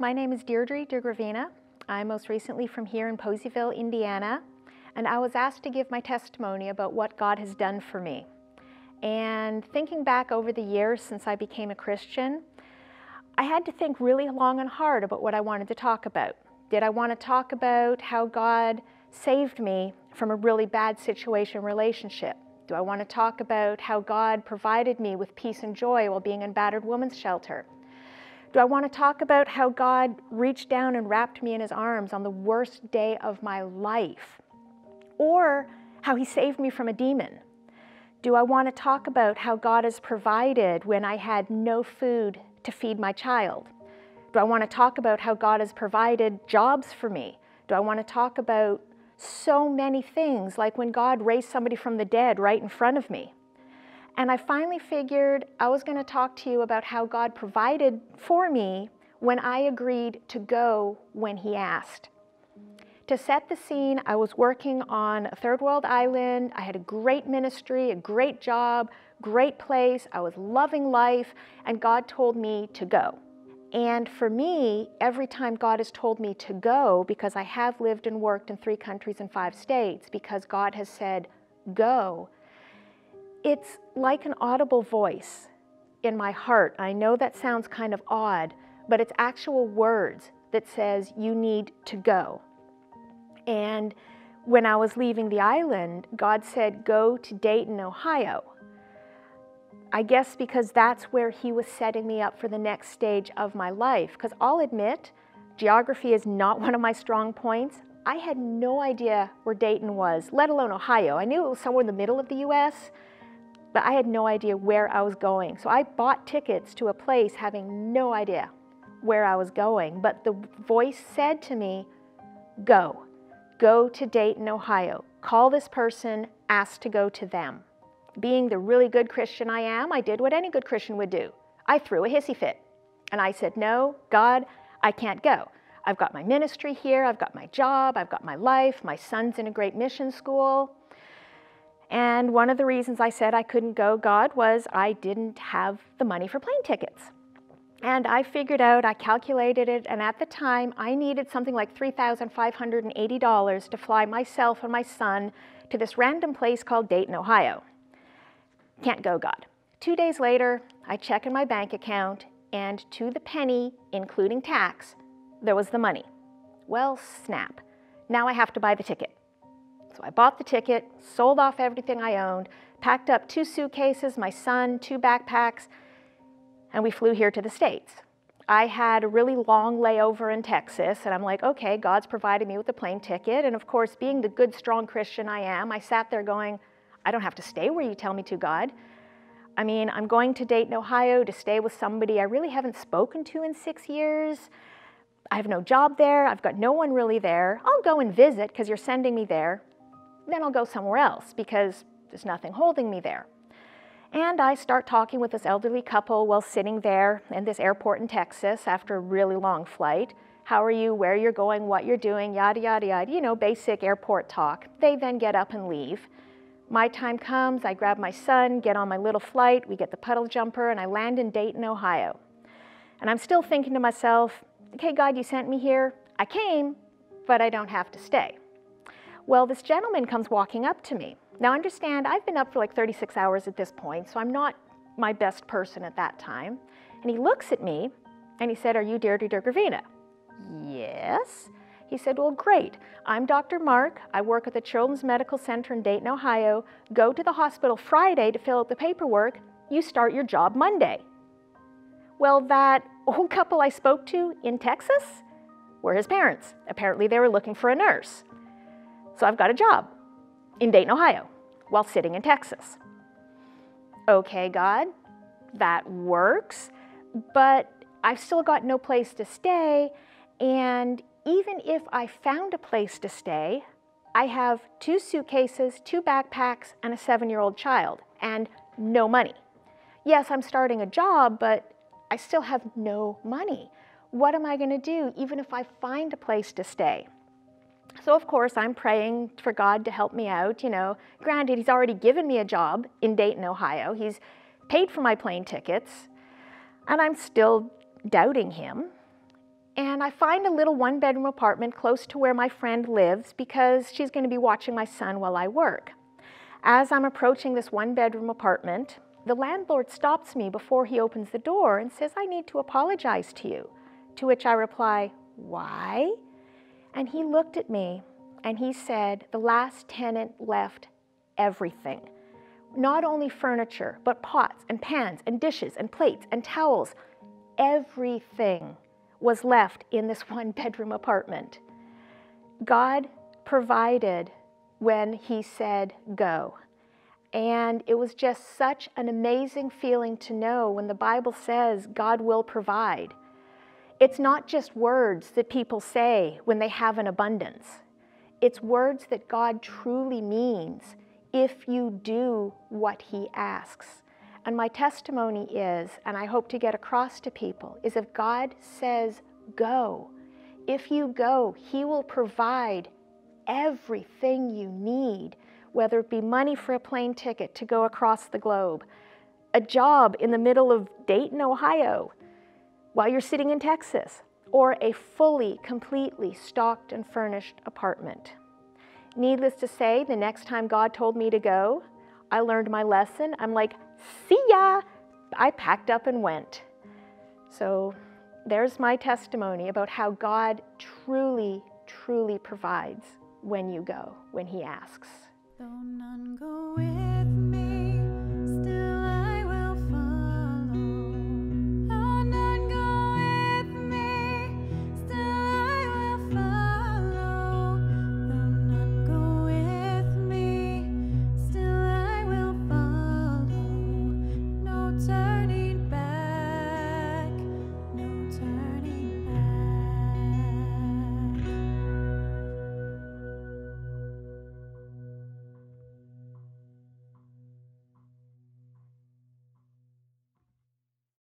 My name is Deirdre Degravina. I'm most recently from here in Poseyville, Indiana, and I was asked to give my testimony about what God has done for me. And thinking back over the years since I became a Christian, I had to think really long and hard about what I wanted to talk about. Did I want to talk about how God saved me from a really bad situation relationship? Do I want to talk about how God provided me with peace and joy while being in battered women's shelter? Do I want to talk about how God reached down and wrapped me in his arms on the worst day of my life? Or how he saved me from a demon? Do I want to talk about how God has provided when I had no food to feed my child? Do I want to talk about how God has provided jobs for me? Do I want to talk about so many things, like when God raised somebody from the dead right in front of me? And I finally figured I was going to talk to you about how God provided for me when I agreed to go when he asked. To set the scene, I was working on a third world island. I had a great ministry, a great job, great place. I was loving life, and God told me to go. And for me, every time God has told me to go, because I have lived and worked in 3 countries and 5 states, because God has said, go, it's like an audible voice in my heart. I know that sounds kind of odd, but it's actual words that says you need to go. And when I was leaving the island, God said, go to Dayton, Ohio. I guess because that's where he was setting me up for the next stage of my life. Because I'll admit, geography is not one of my strong points. I had no idea where Dayton was, let alone Ohio. I knew it was somewhere in the middle of the US, but I had no idea where I was going. So I bought tickets to a place having no idea where I was going. But the voice said to me, go. Go to Dayton, Ohio. Call this person, ask to go to them. Being the really good Christian I am, I did what any good Christian would do. I threw a hissy fit. And I said, no, God, I can't go. I've got my ministry here, I've got my job, I've got my life, my son's in a great mission school. And one of the reasons I said I couldn't go, God, was I didn't have the money for plane tickets. And I figured out, I calculated it, and at the time I needed something like $3,580 to fly myself and my son to this random place called Dayton, Ohio. Can't go, God. 2 days later, I check in my bank account, and to the penny, including tax, there was the money. Well, snap. Now I have to buy the ticket. So I bought the ticket, sold off everything I owned, packed up 2 suitcases, my son, 2 backpacks, and we flew here to the States. I had a really long layover in Texas, and I'm like, okay, God's provided me with a plane ticket. And of course, being the good, strong Christian I am, I sat there going, I don't have to stay where you tell me to, God. I mean, I'm going to Dayton, Ohio to stay with somebody I really haven't spoken to in 6 years. I have no job there. I've got no one really there. I'll go and visit because you're sending me there. Then I'll go somewhere else because there's nothing holding me there. And I start talking with this elderly couple while sitting there in this airport in Texas after a really long flight. How are you, where you're going, what you're doing, yada, yada, yada, you know, basic airport talk. They then get up and leave. My time comes, I grab my son, get on my little flight, we get the puddle jumper, and I land in Dayton, Ohio. And I'm still thinking to myself, okay, God, you sent me here. I came, but I don't have to stay. Well, this gentleman comes walking up to me. Now understand, I've been up for like 36 hours at this point, so I'm not my best person at that time. And he looks at me, and he said, are you Deirdre Degravina? Yes. He said, well, great. I'm Dr. Mark. I work at the Children's Medical Center in Dayton, Ohio. Go to the hospital Friday to fill out the paperwork. You start your job Monday. Well, that old couple I spoke to in Texas were his parents. Apparently, they were looking for a nurse. So I've got a job in Dayton, Ohio, while sitting in Texas. Okay, God, that works, but I've still got no place to stay, and even if I found a place to stay, I have 2 suitcases, 2 backpacks, and a 7-year-old child, and no money. Yes, I'm starting a job, but I still have no money. What am I going to do even if I find a place to stay? So of course, I'm praying for God to help me out. You know, granted, he's already given me a job in Dayton, Ohio. He's paid for my plane tickets, and I'm still doubting him. And I find a little one-bedroom apartment close to where my friend lives because she's going to be watching my son while I work. As I'm approaching this one-bedroom apartment, the landlord stops me before he opens the door and says, "I need to apologize to you." To which I reply, "Why?" And he looked at me and he said, "The last tenant left everything. Not only furniture, but pots and pans and dishes and plates and towels. Everything was left in this one-bedroom apartment." God provided when he said go. And it was just such an amazing feeling to know when the Bible says God will provide. It's not just words that people say when they have an abundance. It's words that God truly means if you do what he asks. And my testimony is, and I hope to get across to people, is if God says go, if you go, he will provide everything you need, whether it be money for a plane ticket to go across the globe, a job in the middle of Dayton, Ohio, while you're sitting in Texas, or a fully, completely stocked and furnished apartment. Needless to say, the next time God told me to go, I learned my lesson. I'm like, "See ya!" I packed up and went. So there's my testimony about how God truly, truly provides when you go, when he asks. Though